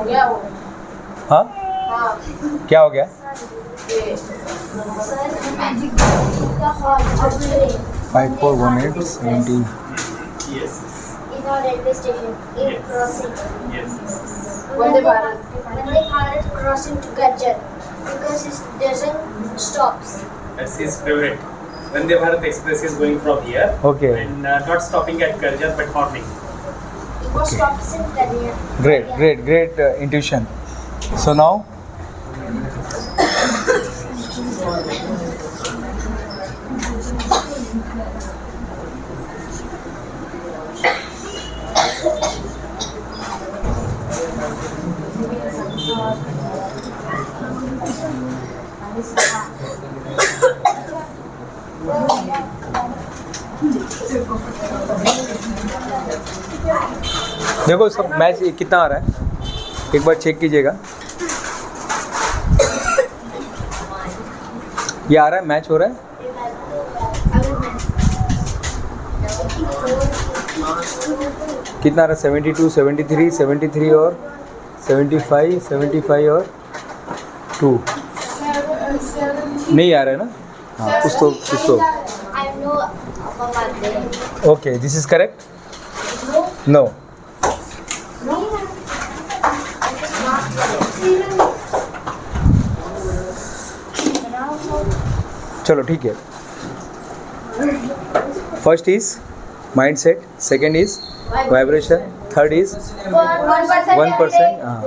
गया वो। हाँ हाँ क्या हो गया? ये Magic the hall of train. 5418 Yes. In our railway station, in crossing. Yes. Vande Bharat. Vande Bharat crossing to Gajjar because it doesn't stops. That's his favorite. Vande Bharat Express is going from here. Okay. And not stopping at Karjar but horning. It was stops in Kanya. great intuition. So now देखो इसका match कितना आ रहा है, एक बार check कीजिएगा। ये आ रहा है, मैच हो रहा है। कितना आ रहा है? 72, 73, 73 और 75, 75 और 2 नहीं आ रहा है ना? हाँ कुछ तो I know about that. Okay, this is correct. No चलो ठीक है। First is mind set, second is vibration, third is 1%, हाँ,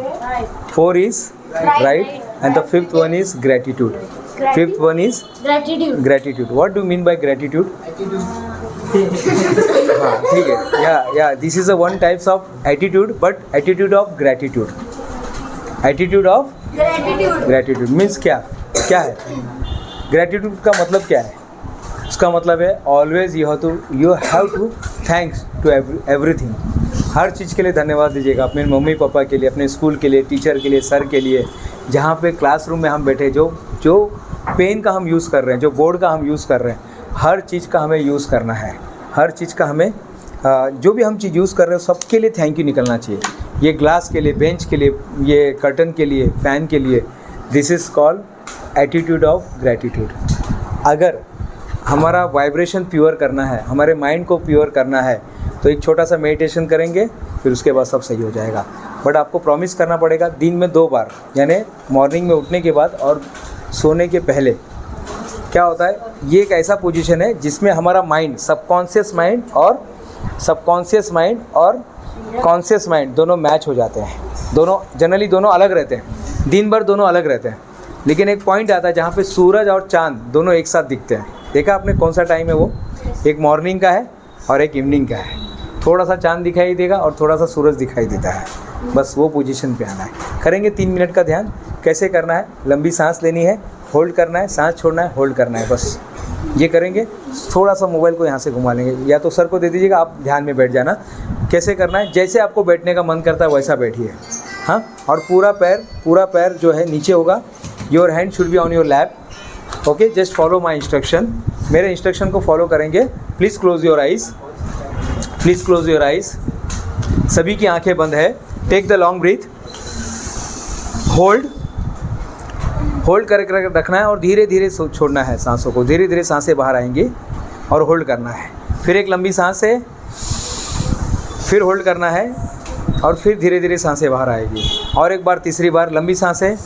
4 is right, and the fifth one is gratitude. Fifth one is gratitude. What do you mean by gratitude? हाँ ठीक है, yeah, this is a one types of attitude, but attitude of gratitude. Attitude of gratitude means क्या है? Gratitude का मतलब क्या है? उसका मतलब है always you have to thanks to everything. हर चीज़ के लिए धन्यवाद दीजिएगा। अपने मम्मी पापा के लिए, अपने स्कूल के लिए, टीचर के लिए, सर के लिए, जहाँ पे क्लासरूम में हम बैठे, जो पेन का हम यूज़ कर रहे हैं, जो बोर्ड का हम यूज़ कर रहे हैं, हर चीज़ का हमें यूज़ करना है। हर चीज़ का हमें जो भी हम चीज़ यूज़ कर रहे हैं सबके लिए थैंक यू निकलना चाहिए। ये ग्लास के लिए, बेंच के लिए, ये कर्टन के लिए, फ़ैन के लिए, this is called attitude of gratitude. अगर हमारा वाइब्रेशन प्योर करना है, हमारे माइंड को प्योर करना है, तो एक छोटा सा मेडिटेशन करेंगे, फिर उसके बाद सब सही हो जाएगा। बट आपको प्रॉमिस करना पड़ेगा दिन में 2 बार, यानी मॉर्निंग में उठने के बाद और सोने के पहले। क्या होता है, ये एक ऐसा पोजीशन है जिसमें हमारा माइंड, सबकॉन्शियस माइंड और कॉन्शियस माइंड दोनों मैच हो जाते हैं। दोनों जनरली दोनों अलग रहते हैं, दिन भर दोनों अलग रहते हैं, लेकिन एक पॉइंट आता है जहाँ पे सूरज और चांद दोनों एक साथ दिखते हैं। देखा आपने कौन सा टाइम है वो? एक मॉर्निंग का है और एक इवनिंग का है। थोड़ा सा चांद दिखाई देगा और थोड़ा सा सूरज दिखाई देता है, बस वो पोजीशन पे आना है। करेंगे 3 मिनट का ध्यान। कैसे करना है? लंबी सांस लेनी है, होल्ड करना है, सांस छोड़ना है, होल्ड करना है, बस ये करेंगे। थोड़ा सा मोबाइल को यहाँ से घुमा लेंगे, या तो सर को दे दीजिएगा, आप ध्यान में बैठ जाना। कैसे करना है? जैसे आपको बैठने का मन करता है वैसा बैठिए, हाँ। और पूरा पैर जो है नीचे होगा। Your hand should be on your lap, okay. Just follow my instruction, मेरे इंस्ट्रक्शन को फॉलो करेंगे। प्लीज़ क्लोज योर आइज़, सभी की आंखें बंद है। Take the long breath, hold करके रखना है और धीरे धीरे छोड़ना है सांसों को। धीरे धीरे सांसें बाहर आएंगी और होल्ड करना है। फिर एक लंबी सांस है, फिर होल्ड करना है और फिर धीरे धीरे सांसें बाहर आएगी। और एक बार, तीसरी बार लंबी सांस है।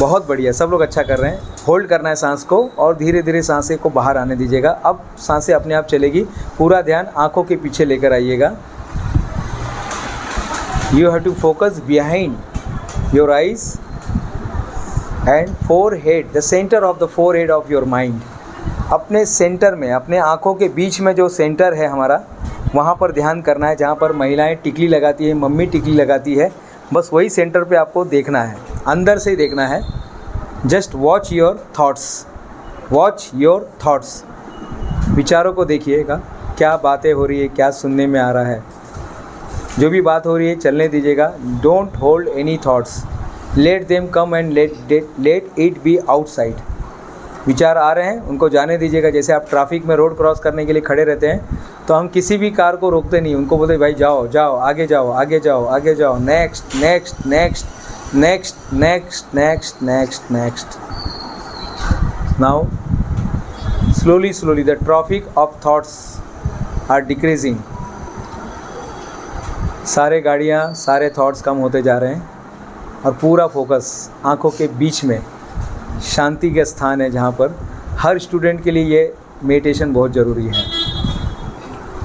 बहुत बढ़िया, सब लोग अच्छा कर रहे हैं। होल्ड करना है सांस को और धीरे धीरे सांसें को बाहर आने दीजिएगा। अब सांसें अपने आप चलेगी। पूरा ध्यान आंखों के पीछे लेकर आइएगा। You have to focus behind your eyes and forehead, the centre of the forehead of your mind. अपने सेंटर में, अपने आंखों के बीच में जो सेंटर है हमारा, वहाँ पर ध्यान करना है। जहाँ पर महिलाएं टिकली लगाती है, मम्मी टिकली लगाती है, बस वही सेंटर पे आपको देखना है, अंदर से ही देखना है। जस्ट वॉच योर थॉट्स, विचारों को देखिएगा। क्या बातें हो रही है, क्या सुनने में आ रहा है, जो भी बात हो रही है चलने दीजिएगा। Don't hold any thoughts, let them come and let it be outside. विचार आ रहे हैं उनको जाने दीजिएगा। जैसे आप ट्रैफिक में रोड क्रॉस करने के लिए खड़े रहते हैं तो हम किसी भी कार को रोकते नहीं, उनको बोलते भाई जाओ जाओ आगे जाओ आगे जाओ आगे जाओ, next next next next next next next next. Now slowly slowly the traffic of thoughts are decreasing। सारे गाड़ियाँ सारे थॉट्स कम होते जा रहे हैं और पूरा फोकस आँखों के बीच में शांति का स्थान है, जहाँ पर हर स्टूडेंट के लिए ये मेडिटेशन बहुत ज़रूरी है।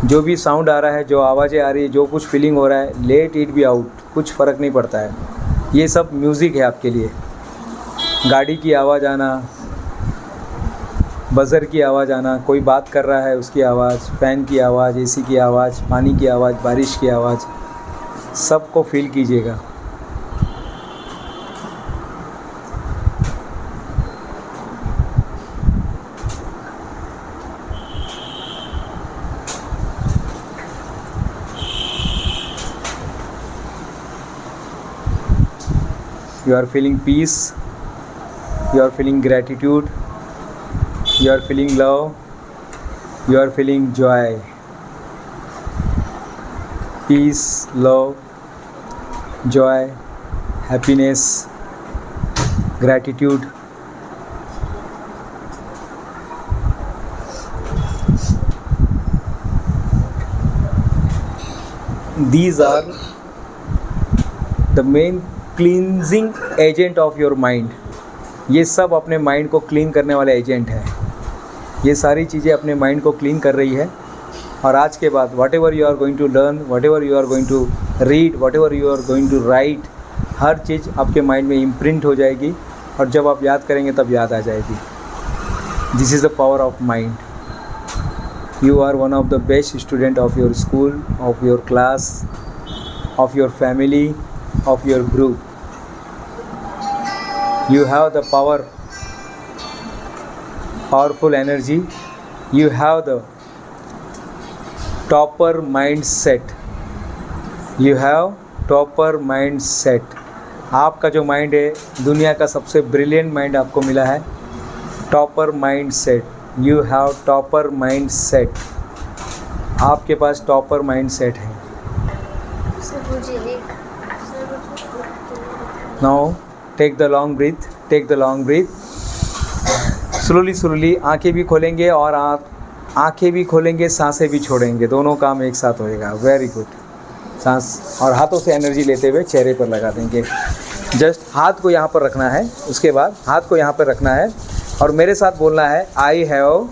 जो भी साउंड आ रहा है, जो आवाज़ें आ रही है, जो कुछ फीलिंग हो रहा है, लेट इट बी आउट, कुछ फ़र्क नहीं पड़ता है। ये सब म्यूज़िक है आपके लिए। गाड़ी की आवाज़ आना, बज़र की आवाज़ आना, कोई बात कर रहा है उसकी आवाज़, फ़ैन की आवाज़, एसी की आवाज़, पानी की आवाज़, बारिश की आवाज़, सबको फील कीजिएगा। You are feeling peace, you are feeling gratitude, you are feeling love, you are feeling joy, peace, love, joy, happiness, gratitude। These are the main cleansing agent of your mind। ये सब अपने mind को clean करने वाले agent हैं। ये सारी चीज़ें अपने माइंड को क्लीन कर रही है। और आज के बाद whatever you are going to learn, whatever you are going to read, whatever you are going to write, हर चीज़ आपके माइंड में इम्प्रिंट हो जाएगी और जब आप याद करेंगे तब याद आ जाएगी। This is the power of mind. You are one of the best student of your school, of your class, of your family, of your group। You have the powerful energy, you have the topper mindset, you have topper mindset। आपका जो mind है दुनिया का सबसे brilliant mind आपको मिला है, topper mindset. You have topper mindset, आपके पास टॉपर माइंडसेट है। Now take the long breath, take the long breath। slowly slowly आंखें भी खोलेंगे और आप आंखें भी खोलेंगे, सांसें भी छोड़ेंगे, दोनों काम एक साथ होएगा। Very good. सांस और हाथों से एनर्जी लेते हुए चेहरे पर लगा देंगे। जस्ट हाथ को यहाँ पर रखना है, उसके बाद हाथ को यहाँ पर रखना है और मेरे साथ बोलना है I have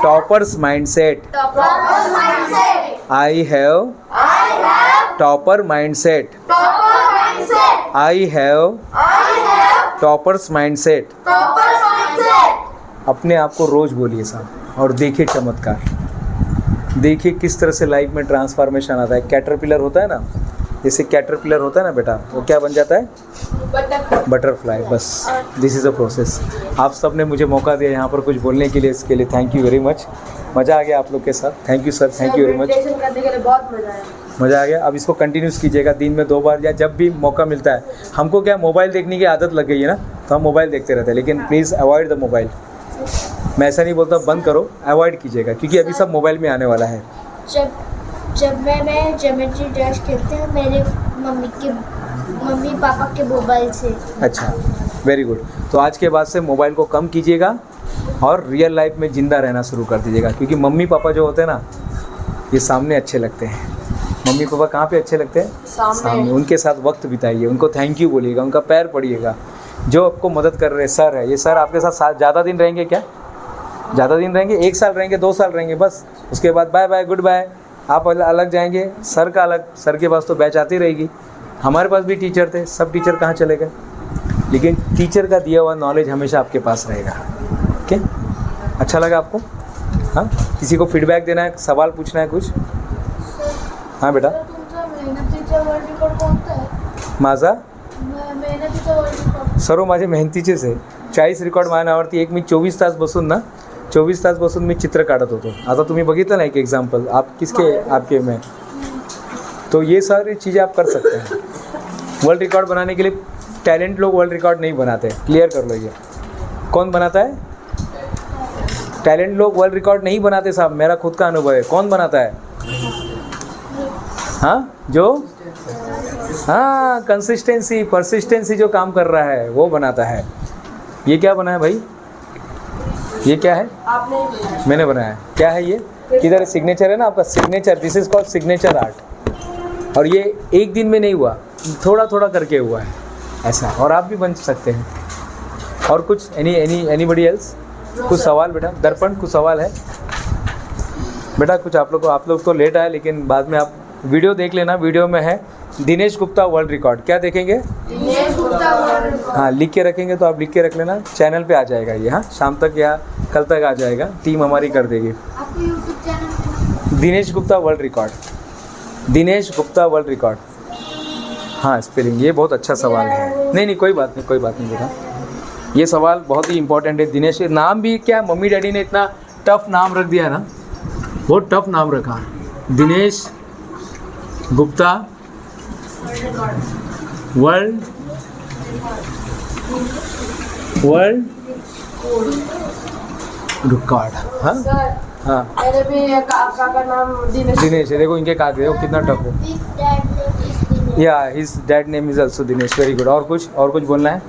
toppers mindset, I have topper mindset, I have toppers mindset. अपने आप को रोज बोलिए साहब और देखिए चमत्कार, देखिए किस तरह से लाइफ में ट्रांसफॉर्मेशन आता है। कैटरपिलर होता है ना, जैसे कैटरपिलर होता है ना बेटा, वो क्या बन जाता है? बटरफ्लाई। बस दिस इज़ अ प्रोसेस। आप सब ने मुझे मौका दिया यहाँ पर कुछ बोलने के लिए, इसके लिए थैंक यू वेरी मच। मज़ा आ गया आप लोग के साथ। Thank you sir, thank you very much. करने के लिए बहुत मज़ा आया। मज़ा आ गया। अब इसको कंटिन्यूस कीजिएगा दिन में 2 बार या जब भी मौका मिलता है। हमको क्या मोबाइल देखने की आदत लग गई है ना, तो हम मोबाइल देखते रहते हैं, लेकिन प्लीज़ अवॉइड द मोबाइल। मैं ऐसा नहीं बोलता बंद करो, अवॉइड कीजिएगा, क्योंकि अभी सब मोबाइल में आने वाला है। जब मैं ज्योमेट्री डैश खेलते हैं मेरे मम्मी पापा के मोबाइल से। अच्छा, वेरी गुड। तो आज के बाद से मोबाइल को कम कीजिएगा और रियल लाइफ में ज़िंदा रहना शुरू कर दीजिएगा, क्योंकि मम्मी पापा जो होते हैं ना, ये सामने अच्छे लगते हैं। मम्मी पापा कहाँ पे अच्छे लगते हैं? सामने। उनके साथ वक्त बिताइए, उनको थैंक यू बोलिएगा, उनका पैर पड़िएगा। जो आपको मदद कर रहे हैं सर है, ये सर आपके साथ ज़्यादा दिन रहेंगे क्या? ज़्यादा दिन रहेंगे? 1 साल रहेंगे, 2 साल रहेंगे बस। उसके बाद बाय बाय, गुड बाय, आप अलग जाएंगे, सर का अलग। सर के पास तो बैच आती रहेगी। हमारे पास भी टीचर थे, सब टीचर कहाँ चले गए? लेकिन टीचर का दिया हुआ नॉलेज हमेशा आपके पास रहेगा। ओके, अच्छा लगा आपको? हाँ, किसी को फीडबैक देना है, सवाल पूछना है कुछ? हाँ बेटा। माझा सर्व माझे मेहनतीचेच आहे। 40 रिकॉर्ड मला आवडती। एक मी 24 तास बसून मी चित्र काढत होतो। आता तुम्ही बघितलं ना एक एग्जाम्पल, आप किसके? आपके में। तो ये सारी चीज़ें आप कर सकते हैं। वर्ल्ड रिकॉर्ड बनाने के लिए टैलेंट लोग वर्ल्ड रिकॉर्ड नहीं बनाते, क्लियर कर लो ये। कौन बनाता है? टैलेंट लोग वर्ल्ड रिकॉर्ड नहीं बनाते साहब, मेरा खुद का अनुभव है। कौन बनाता है? हाँ, जो हाँ कंसिस्टेंसी परसिस्टेंसी जो काम कर रहा है वो बनाता है। ये क्या बना है भाई? ये क्या है? आपने ही बनाया। मैंने बनाया है। क्या है ये? किधर सिग्नेचर है ना आपका? Signature, this is called signature art. और ये एक दिन में नहीं हुआ, थोड़ा थोड़ा करके हुआ है ऐसा। और आप भी बन सकते हैं। और कुछ एनीबडी एल्स? कुछ सवाल बेटा? दर्पण कुछ सवाल है बेटा? कुछ आप लोग तो लेट आए, लेकिन बाद में आप वीडियो देख लेना। वीडियो में है दिनेश गुप्ता वर्ल्ड रिकॉर्ड। क्या देखेंगे? दिनेश गुप्ता वर्ल्ड। हाँ, लिख के रखेंगे तो आप लिख के रख लेना। चैनल पे आ जाएगा ये। हाँ, शाम तक या कल तक आ जाएगा, टीम हमारी कर देगी। आपको YouTube channel Dinesh Gupta world record, Dinesh Gupta world record. हाँ, स्पेलिंग ये बहुत अच्छा सवाल है। नहीं कोई बात नहीं बेटा, ये सवाल बहुत ही इंपॉर्टेंट है। दिनेश नाम भी क्या, मम्मी डैडी ने इतना टफ नाम रख दिया ना, बहुत टफ नाम रखा। Dinesh Gupta world record. हाँ सर, हाँ, मेरे भी आपका का नाम दिनेश है। देखो इनके कहा देखो कितना टफ है। या his dad name is also Dinesh. Very good. और कुछ बोलना है?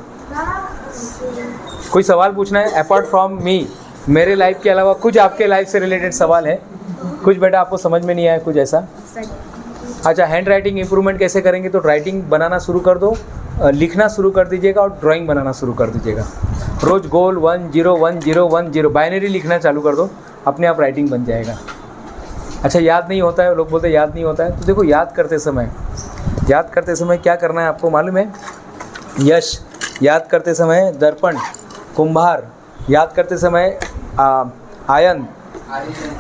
कोई सवाल पूछना है अपार्ट फ्रॉम मी? मेरे लाइफ के अलावा कुछ आपके लाइफ से रिलेटेड सवाल है? कुछ बेटा आपको समझ में नहीं आया कुछ ऐसा? अच्छा, हैंड राइटिंग इंप्रूवमेंट कैसे करेंगे? तो राइटिंग बनाना शुरू कर दो, लिखना शुरू कर दीजिएगा और ड्राइंग बनाना शुरू कर दीजिएगा। रोज गोल 1 0 1 0 1 0 बाइनरी लिखना चालू कर दो, अपने आप राइटिंग बन जाएगा। अच्छा, याद नहीं होता है, लोग बोलते हैं याद नहीं होता है। तो देखो याद करते समय क्या करना है आपको मालूम है? यश याद करते समय, दर्पण, कुंभार याद करते समय,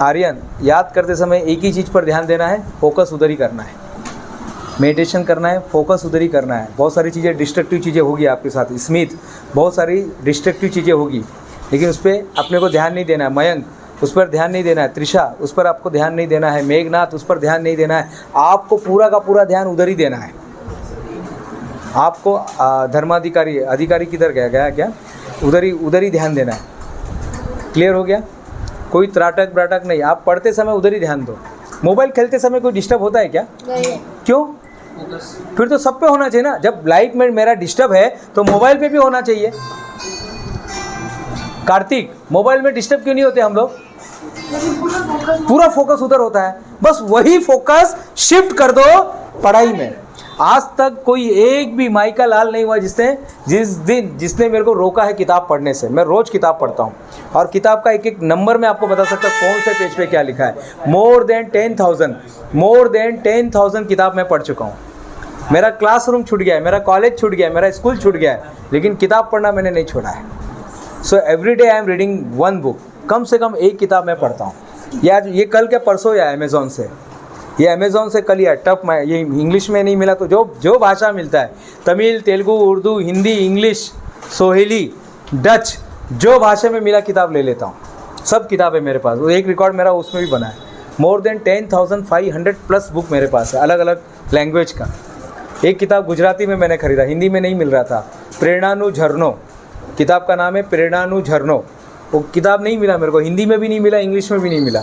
आर्यन याद करते समय एक ही चीज़ पर ध्यान देना है, फोकस उधर ही करना है। मेडिटेशन करना है, फोकस उधर ही करना है। बहुत सारी चीज़ें डिस्ट्रक्टिव चीज़ें होगी आपके साथ, स्मिथ बहुत सारी डिस्ट्रक्टिव चीज़ें होगी, लेकिन उस पर अपने को ध्यान नहीं देना है। मयंक उस पर ध्यान नहीं देना है। त्रिशा उस पर आपको ध्यान नहीं देना है। मेघनाथ उस पर ध्यान नहीं देना है। आपको पूरा का पूरा ध्यान उधर ही देना है। आपको अधिकारी किधर गया क्या? उधर ही ध्यान देना है। क्लियर हो गया? कोई त्राटक ब्राटक नहीं, आप पढ़ते समय उधर ही ध्यान दो। मोबाइल खेलते समय कोई डिस्टर्ब होता है क्या? नहीं। क्यों? फिर तो सब पे होना चाहिए ना। जब लाइफ में मेरा डिस्टर्ब है तो मोबाइल पे भी होना चाहिए। कार्तिक, मोबाइल में डिस्टर्ब क्यों नहीं होते हम लोग? पूरा फोकस उधर होता है। बस वही फोकस शिफ्ट कर दो पढ़ाई में। आज तक कोई एक भी माई का लाल नहीं हुआ जिसने मेरे को रोका है किताब पढ़ने से। मैं रोज किताब पढ़ता हूँ और किताब का एक एक नंबर में आपको बता सकता हूँ कौन से पेज पे क्या लिखा है। मोर देन 10,000 किताब मैं पढ़ चुका हूँ। मेरा क्लासरूम छूट गया है, मेरा कॉलेज छूट गया है, मेरा स्कूल छूट गया है, लेकिन किताब पढ़ना मैंने नहीं छोड़ा है। So every day I am reading 1 book. कम से कम एक किताब मैं पढ़ता हूँ। यार ये कल क्या परसों या अमेज़ॉन से, ये अमेज़ॉन से कल या टफ ये इंग्लिश में नहीं मिला तो जो भाषा मिलता है, तमिल, तेलुगु, उर्दू, हिंदी, इंग्लिश, सोहेली, डच, जो भाषा में मिला किताब ले लेता हूँ। सब किताबें मेरे पास। वो एक रिकॉर्ड मेरा उसमें भी बना है। मोर देन 10,500 प्लस बुक मेरे पास है अलग अलग लैंग्वेज का। एक किताब गुजराती में मैंने ख़रीदा, हिंदी में नहीं मिल रहा था। प्रेरणानु झरनो किताब का नाम है, प्रेरणानु झरनो। वो किताब नहीं मिला मेरे को, हिंदी में भी नहीं मिला, इंग्लिश में भी नहीं मिला,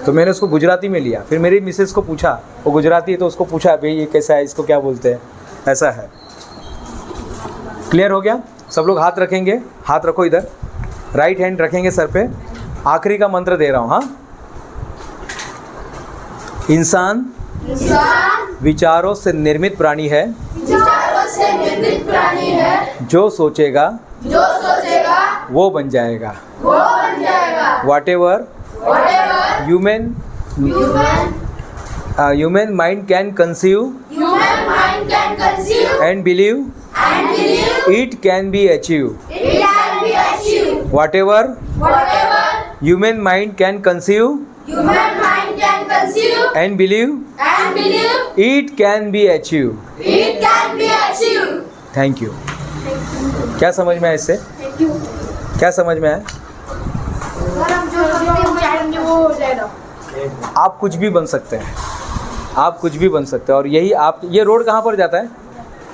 तो मैंने उसको गुजराती में लिया। फिर मेरी मिसेस को पूछा, वो गुजराती है, तो उसको पूछा भाई ये कैसा है, इसको क्या बोलते हैं, ऐसा है। क्लियर हो गया? सब लोग हाथ रखेंगे, हाथ रखो इधर, राइट हैंड रखेंगे सर पे। आखिरी का मंत्र दे रहा हूँ। हाँ, इंसान विचारों से निर्मित प्राणी है, जो सोचेगा वो बन जाएगा। Whatever human mind can conceive and believe, it can be achieved. Whatever human mind can conceive and believe, it can be achieved. Thank you. क्या समझ में आया इससे? क्या समझ में आया? आप कुछ भी बन सकते हैं, आप कुछ भी बन सकते हैं। और यही आप, ये रोड कहाँ पर जाता है?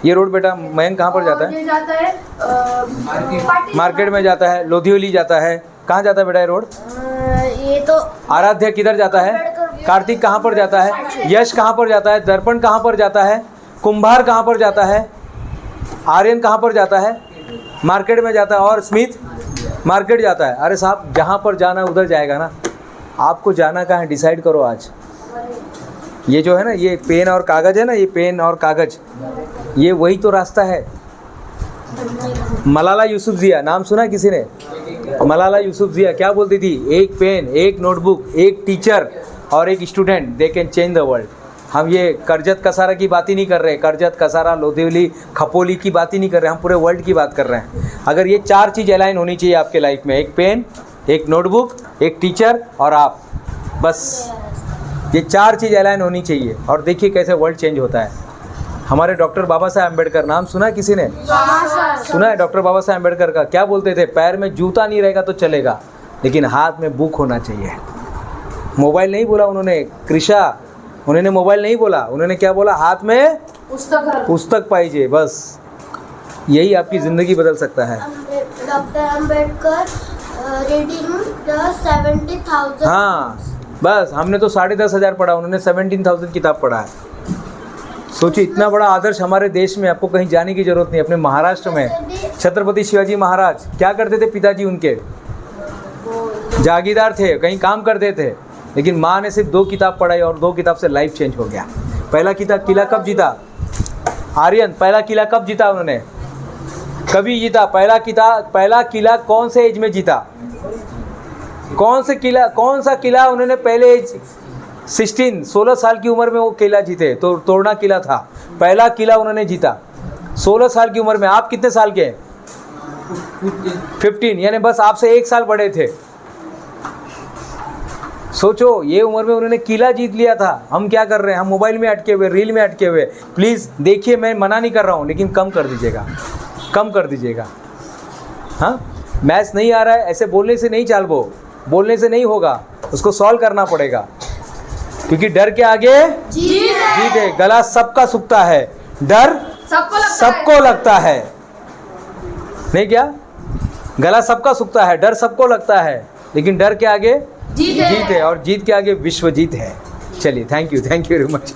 ये रोड बेटा मयंक कहाँ पर जाता है? ये जाता है मार्केट में जाता है, लोधियोली जाता है, कहाँ जाता है बेटा ये रोड? ये तो आराध्य किधर जाता है? कार्तिक कहाँ पर जाता है? यश कहाँ पर जाता है? दर्पण कहाँ पर जाता है? कुंभार कहाँ पर जाता है? आर्यन कहाँ पर जाता है? मार्केट में जाता है। और स्मिथ मार्केट जाता है। अरे साहब जहाँ पर जाना उधर जाएगा ना, आपको जाना कहाँ है डिसाइड करो आज। ये जो है ना, ये पेन और कागज़ है ना, ये पेन और कागज़, ये वही तो रास्ता है। मलाला यूसुफज़िया नाम सुना किसी ने? मलाला यूसुफज़िया क्या बोलती थी? एक पेन, एक नोटबुक, एक टीचर और एक student, they can change the world. हम ये करजत कसारा की बात ही नहीं कर रहे, करजत कसारा लोधियोली खपोली की बात ही नहीं कर रहे, हम पूरे वर्ल्ड की बात कर रहे हैं। अगर ये 4 चीज़ अलाइन होनी चाहिए आपके लाइफ में, एक पेन, एक नोटबुक, एक टीचर और आप, बस ये 4 चीज़ अलाइन होनी चाहिए। और देखिए कैसे वर्ल्ड चेंज होता है। हमारे डॉक्टर बाबा साहब अम्बेडकर नाम सुना है किसी ने? सुना है डॉक्टर बाबा साहब अम्बेडकर का? क्या बोलते थे? पैर में जूता नहीं रहेगा तो चलेगा, लेकिन हाथ में बुक होना चाहिए। मोबाइल नहीं बोला उन्होंने, कृषा उन्होंने मोबाइल नहीं बोला, उन्होंने क्या बोला? हाथ में पुस्तक पाइजे। बस यही आपकी ज़िंदगी बदल सकता है। Doctor Ambedkar reading the 70,000। हाँ बस, हमने तो 10,500 पढ़ा, उन्होंने 17,000 किताब पढ़ा है। सोचिए इतना बड़ा आदर्श हमारे देश में, आपको कहीं जाने की ज़रूरत नहीं। अपने महाराष्ट्र में छत्रपति शिवाजी महाराज क्या करते थे? पिताजी उनके जागीरदार थे, कहीं काम करते थे, लेकिन माँ ने सिर्फ 2 किताब पढ़ाई और 2 किताब से लाइफ चेंज हो गया। पहला किला कब जीता? आर्यन पहला किला कब जीता उन्होंने? कभी जीता। पहला किला कौन से एज में जीता? कौन सा किला उन्होंने पहले एज 16 साल की उम्र में वो किला जीते, तो तोड़ना किला था। पहला किला उन्होंने जीता 16 साल की उम्र में। आप कितने साल के हैं? 15, यानी बस आपसे 1 साल बड़े थे। सोचो ये उम्र में उन्होंने किला जीत लिया था। हम क्या कर रहे हैं? हम मोबाइल में अटके हुए, रील में अटके हुए। प्लीज़ देखिए, मैं मना नहीं कर रहा हूँ, लेकिन कम कर दीजिएगा, कम कर दीजिएगा। हाँ, मैथ्स नहीं आ रहा है, ऐसे बोलने से नहीं बोलने से नहीं होगा, उसको सॉल्व करना पड़ेगा, क्योंकि डर के आगे जीत है। गला सबका सूखता है, डर सबको लगता है। नहीं क्या? गला सबका सूखता है, डर सबको लगता है, लेकिन डर के आगे जीत है, और जीत के आगे विश्व जीत है। चलिए, थैंक यू वेरी मच।